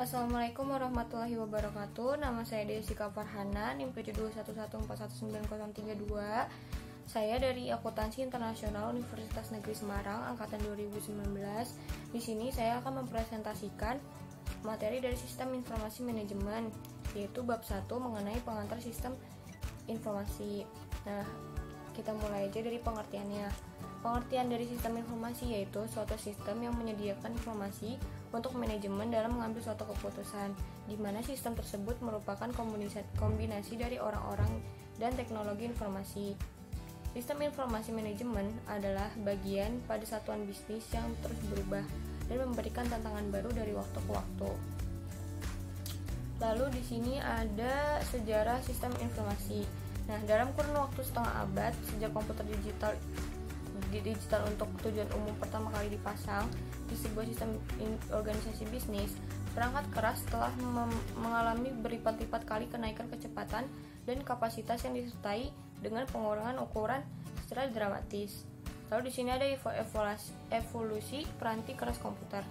Assalamualaikum warahmatullahi wabarakatuh. Nama saya Desika Farhana, NIM 72114190332. Saya dari Akuntansi Internasional Universitas Negeri Semarang angkatan 2019. Di sini saya akan mempresentasikan materi dari Sistem Informasi Manajemen, yaitu bab 1 mengenai pengantar sistem informasi. Nah, kita mulai aja dari pengertiannya. Pengertian dari sistem informasi yaitu suatu sistem yang menyediakan informasi untuk manajemen dalam mengambil suatu keputusan, di mana sistem tersebut merupakan kombinasi dari orang-orang dan teknologi informasi. Sistem informasi manajemen adalah bagian pada satuan bisnis yang terus berubah dan memberikan tantangan baru dari waktu ke waktu. Lalu di sini ada sejarah sistem informasi. Nah, dalam kurun waktu setengah abad sejak komputer digital untuk tujuan umum pertama kali dipasang di sebuah sistem organisasi bisnis, perangkat keras telah mengalami berlipat-lipat kali kenaikan kecepatan dan kapasitas yang disertai dengan pengurangan ukuran secara dramatis. Lalu di sini ada evolusi peranti keras komputer.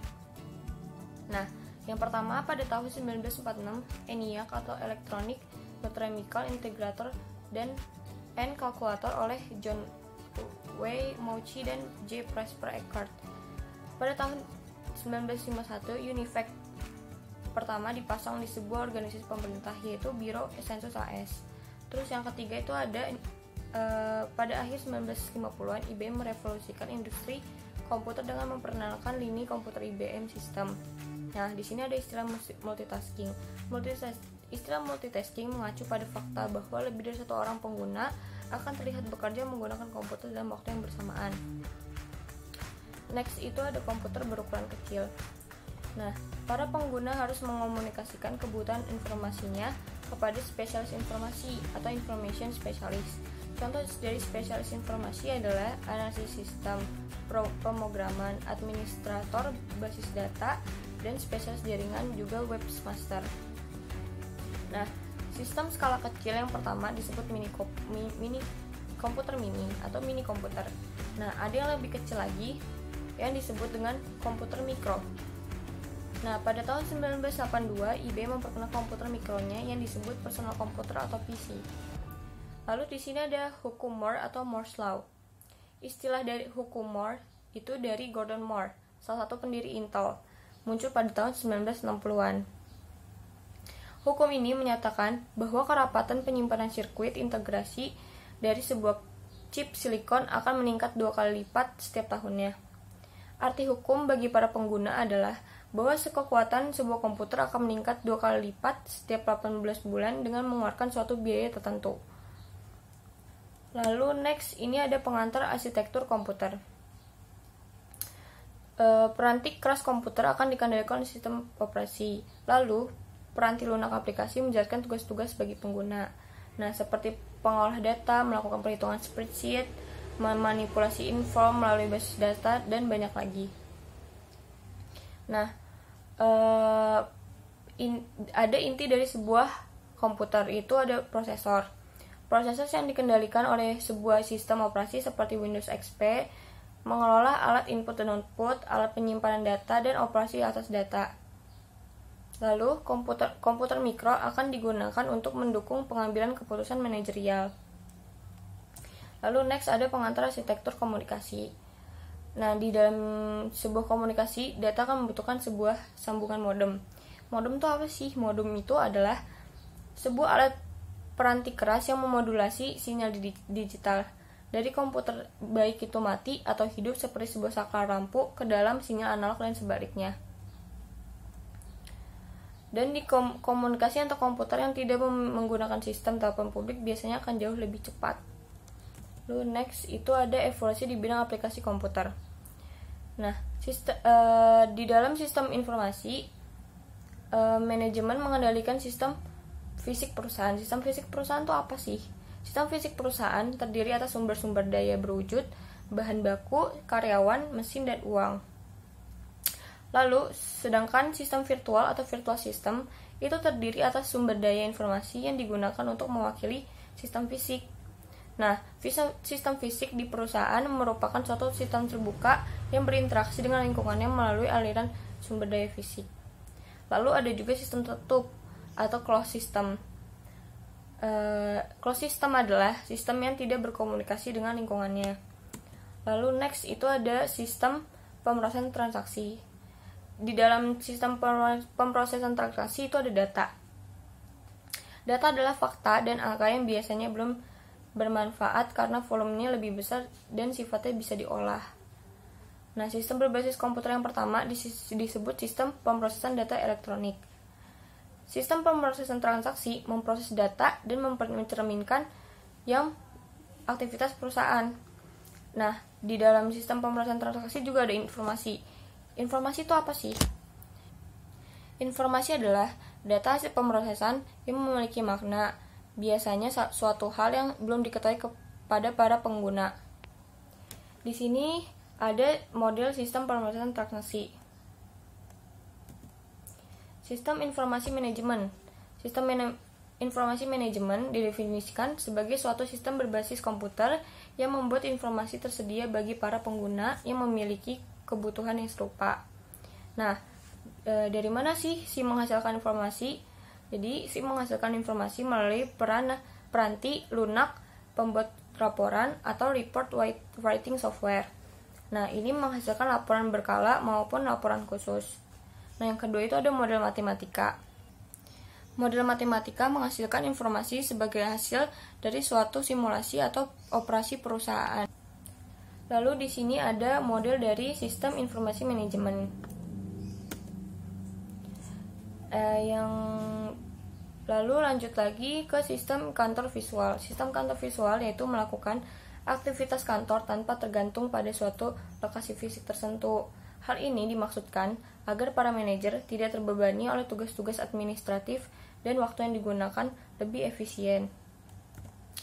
Nah, yang pertama pada tahun 1946, ENIAC atau Electronic Mathematical Integrator dan Calculator oleh John W. Mouchy dan J. Presper Eckert. Pada tahun 1951, UNIVAC pertama dipasang di sebuah organisasi pemerintah, yaitu Biro Census AS. Terus yang ketiga itu ada pada akhir 1950-an, IBM merevolusikan industri komputer dengan memperkenalkan lini komputer IBM System. Nah, di sini ada istilah multitasking. Istilah multitasking mengacu pada fakta bahwa lebih dari satu orang pengguna akan terlihat bekerja menggunakan komputer dalam waktu yang bersamaan. Next itu ada komputer berukuran kecil. Nah, para pengguna harus mengomunikasikan kebutuhan informasinya kepada spesialis informasi atau information specialist. Contoh dari spesialis informasi adalah analisis sistem, pemrograman, administrator basis data, dan spesialis jaringan juga webmaster. Nah, sistem skala kecil yang pertama disebut komputer mini atau mini komputer. Nah, ada yang lebih kecil lagi yang disebut dengan komputer mikro. Nah, pada tahun 1982, IBM memperkenalkan komputer mikronya yang disebut personal computer atau PC. Lalu di sini ada hukum Moore atau Moore's Law. Istilah dari hukum Moore itu dari Gordon Moore, salah satu pendiri Intel, muncul pada tahun 1960-an. Hukum ini menyatakan bahwa kerapatan penyimpanan sirkuit integrasi dari sebuah chip silikon akan meningkat 2 kali lipat setiap tahunnya. Arti hukum bagi para pengguna adalah bahwa kekuatan sebuah komputer akan meningkat 2 kali lipat setiap 18 bulan dengan mengeluarkan suatu biaya tertentu. Lalu next, ini ada pengantar arsitektur komputer. Peranti keras komputer akan dikendalikan oleh sistem operasi. Lalu peranti lunak aplikasi menjalankan tugas-tugas bagi pengguna. Nah, seperti pengolah data, melakukan perhitungan spreadsheet, memanipulasi info melalui basis data, dan banyak lagi. Nah, ada inti dari sebuah komputer, itu ada prosesor. Prosesor yang dikendalikan oleh sebuah sistem operasi seperti Windows XP, mengelola alat input dan output, alat penyimpanan data, dan operasi atas data. Lalu, komputer mikro akan digunakan untuk mendukung pengambilan keputusan manajerial. Lalu next ada pengantar arsitektur komunikasi. Nah, di dalam sebuah komunikasi, data akan membutuhkan sebuah sambungan modem. Modem itu apa sih? Modem itu adalah sebuah alat peranti keras yang memodulasi sinyal digital dari komputer, baik itu mati atau hidup seperti sebuah saklar lampu, ke dalam sinyal analog dan sebaliknya. Dan di komunikasi antar komputer yang tidak menggunakan sistem telepon publik biasanya akan jauh lebih cepat. Lalu next itu ada evolusi di bidang aplikasi komputer. Nah, di dalam sistem informasi, manajemen mengendalikan sistem fisik perusahaan. Sistem fisik perusahaan itu apa sih? Sistem fisik perusahaan terdiri atas sumber-sumber daya berwujud, bahan baku, karyawan, mesin, dan uang. Lalu, sedangkan sistem virtual atau virtual system itu terdiri atas sumber daya informasi yang digunakan untuk mewakili sistem fisik. Nah, sistem fisik di perusahaan merupakan suatu sistem terbuka yang berinteraksi dengan lingkungannya melalui aliran sumber daya fisik. Lalu ada juga sistem tertutup atau closed system. Closed system adalah sistem yang tidak berkomunikasi dengan lingkungannya. Lalu next itu ada sistem pemrosesan transaksi. Di dalam sistem pemrosesan transaksi itu ada data. Data adalah fakta dan angka yang biasanya belum bermanfaat karena volumenya lebih besar dan sifatnya bisa diolah. Nah, sistem berbasis komputer yang pertama disebut sistem pemrosesan data elektronik. Sistem pemrosesan transaksi memproses data dan mencerminkan yang aktivitas perusahaan. Nah, di dalam sistem pemrosesan transaksi juga ada informasi. Informasi itu apa sih? Informasi adalah data hasil pemrosesan yang memiliki makna, biasanya suatu hal yang belum diketahui kepada para pengguna. Di sini ada model sistem pemrosesan transaksi. Sistem informasi manajemen. Informasi manajemen didefinisikan sebagai suatu sistem berbasis komputer yang membuat informasi tersedia bagi para pengguna yang memiliki kebutuhan yang serupa. Nah, dari mana sih si menghasilkan informasi? Jadi, si menghasilkan informasi melalui peranti lunak, pembuat laporan, atau report writing software. Nah, ini menghasilkan laporan berkala maupun laporan khusus. Nah, yang kedua itu ada model matematika. Model matematika menghasilkan informasi sebagai hasil dari suatu simulasi atau operasi perusahaan. Lalu di sini ada model dari sistem informasi manajemen. Lalu lanjut lagi ke sistem kantor visual. Sistem kantor visual yaitu melakukan aktivitas kantor tanpa tergantung pada suatu lokasi fisik tertentu. Hal ini dimaksudkan agar para manajer tidak terbebani oleh tugas-tugas administratif dan waktu yang digunakan lebih efisien.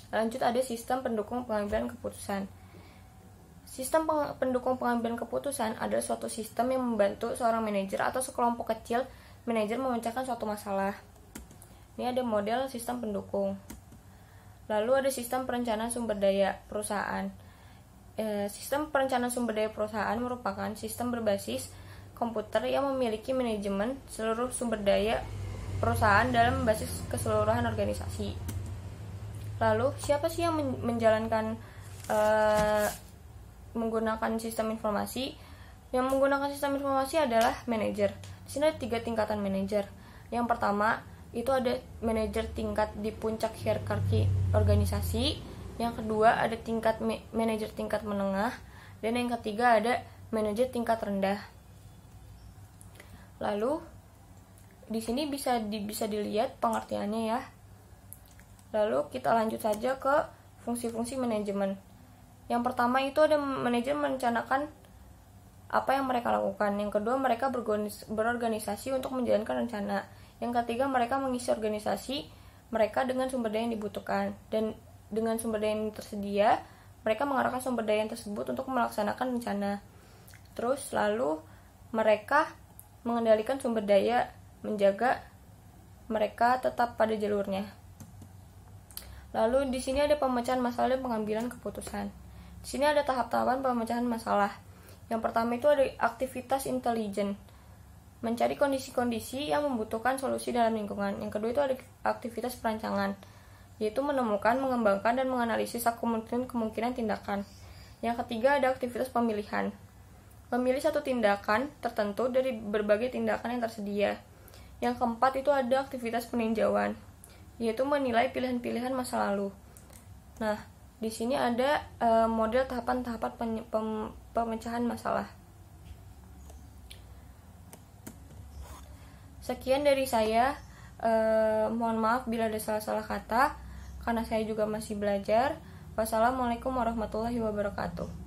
Lanjut ada sistem pendukung pengambilan keputusan. Sistem pendukung pengambilan keputusan adalah suatu sistem yang membantu seorang manajer atau sekelompok kecil manajer memecahkan suatu masalah. Ini ada model sistem pendukung. Lalu ada sistem perencanaan sumber daya perusahaan. Sistem perencanaan sumber daya perusahaan merupakan sistem berbasis komputer yang memiliki manajemen seluruh sumber daya perusahaan dalam basis keseluruhan organisasi. Lalu, siapa sih yang menjalankan menggunakan sistem informasi? Yang menggunakan sistem informasi adalah manajer. Di sini ada 3 tingkatan manajer. Yang pertama, itu ada manajer tingkat di puncak hierarki organisasi. Yang kedua ada manajer tingkat menengah, dan yang ketiga ada manajer tingkat rendah. Lalu di sini bisa dilihat pengertiannya ya. Lalu kita lanjut saja ke fungsi-fungsi manajemen. Yang pertama itu ada manajer merencanakan apa yang mereka lakukan. Yang kedua mereka berorganisasi untuk menjalankan rencana. Yang ketiga mereka mengisi organisasi mereka dengan sumber daya yang dibutuhkan, dan dengan sumber daya yang tersedia, mereka mengarahkan sumber daya yang tersebut untuk melaksanakan rencana. Terus lalu mereka mengendalikan sumber daya, menjaga mereka tetap pada jalurnya. Lalu di sini ada pemecahan masalah dan pengambilan keputusan. Di sini ada tahap-tahapan pemecahan masalah. Yang pertama itu ada aktivitas intelijen, mencari kondisi-kondisi yang membutuhkan solusi dalam lingkungan. Yang kedua itu ada aktivitas perancangan, yaitu menemukan, mengembangkan, dan menganalisis kemungkinan tindakan. Yang ketiga ada aktivitas pemilihan, memilih satu tindakan tertentu dari berbagai tindakan yang tersedia. Yang keempat itu ada aktivitas peninjauan, yaitu menilai pilihan-pilihan masa lalu. Nah, di sini ada model tahapan-tahapan pemecahan masalah. Sekian dari saya. Mohon maaf bila ada salah-salah kata, karena saya juga masih belajar. Wassalamualaikum warahmatullahi wabarakatuh.